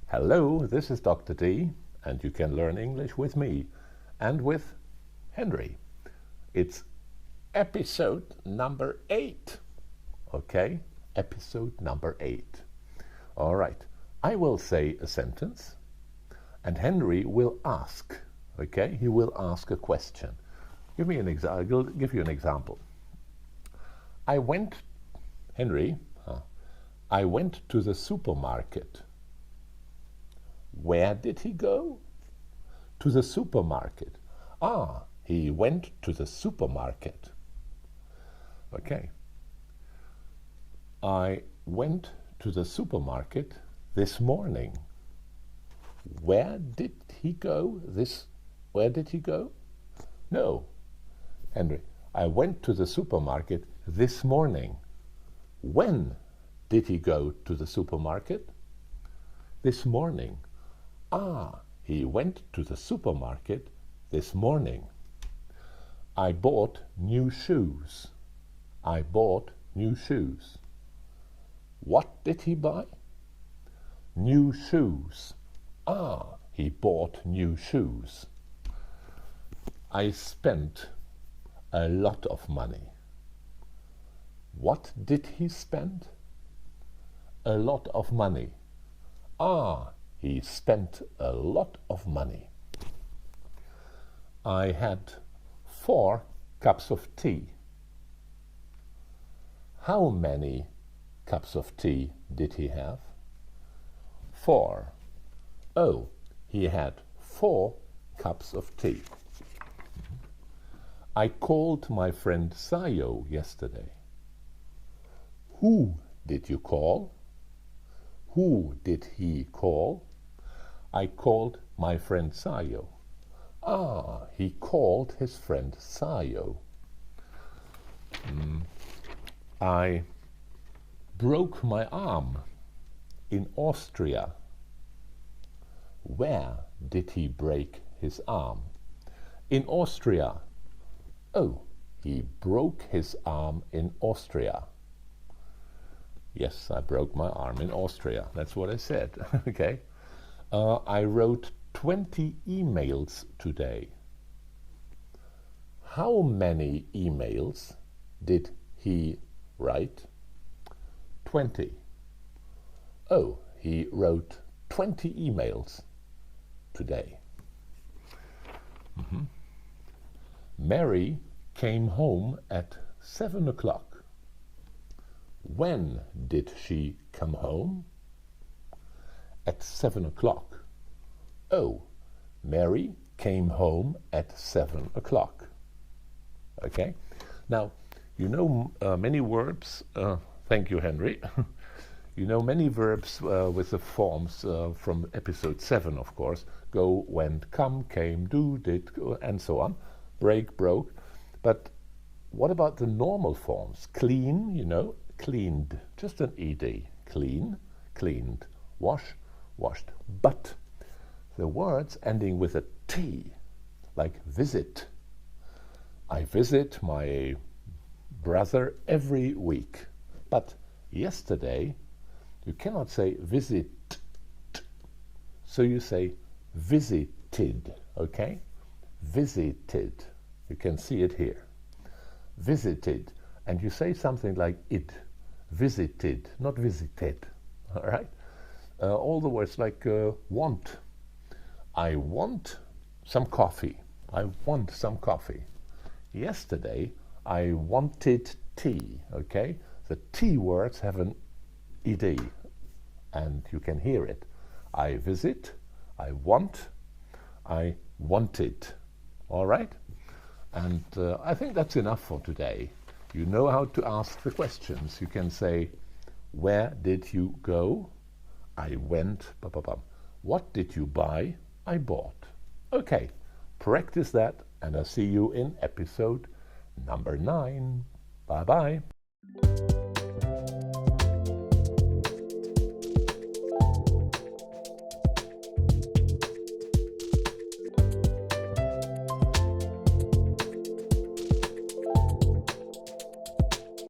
Hello, this is Dr. D, and you can learn English with me and with Henry. It's episode number 8. Okay, episode number 8. All right, I will say a sentence, and Henry will ask. Okay, he will ask a question. Give me an example. I'll give you an example. I went to the supermarket. Where did he go? To the supermarket. Ah, he went to the supermarket. Okay. I went to the supermarket this morning. Where did he go? Where did he go? No. Henry, I went to the supermarket this morning. When did he go to the supermarket? This morning. Ah, he went to the supermarket this morning. I bought new shoes. I bought new shoes. What did he buy? New shoes. Ah, he bought new shoes. I spent a lot of money. What did he spend? A lot of money. Ah, he spent a lot of money. I had 4 cups of tea. How many cups of tea did he have? 4. Oh, he had 4 cups of tea. I called my friend Sayo yesterday. Who did you call? Who did he call? I called my friend Sayo. Ah, he called his friend Sayo. I broke my arm in Austria. Where did he break his arm? In Austria. Oh, he broke his arm in Austria. Yes, I broke my arm in Austria. That's what I said. Okay. I wrote 20 emails today. How many emails did he write? 20. Oh, he wrote 20 emails today. Mary came home at 7 o'clock. When did she come home? At 7 o'clock. Oh, Mary came home at 7 o'clock. Okay? Now, you know many verbs, thank you, Henry. You know many verbs with the forms from episode 7, of course. Go, went, come, came, do, did, and so on. Break, broke. But what about the normal forms? Clean, you know, cleaned, just an ed. Clean, cleaned. Wash, washed. But the words ending with a T, like visit. I visit my brother every week. But yesterday, you cannot say visit. So you say visited, okay? Visited. You can see it here. Visited. And you say something like it. Visited, not visited. All right? All the words like want. I want some coffee. I want some coffee. Yesterday, I wanted tea. Okay? The T words have an ed, and you can hear it. I visit. I want. I wanted. All right? And I think that's enough for today. You know how to ask the questions. You can say, where did you go? I went. What did you buy? I bought. Okay, practice that, and I'll see you in episode number 9. Bye-bye.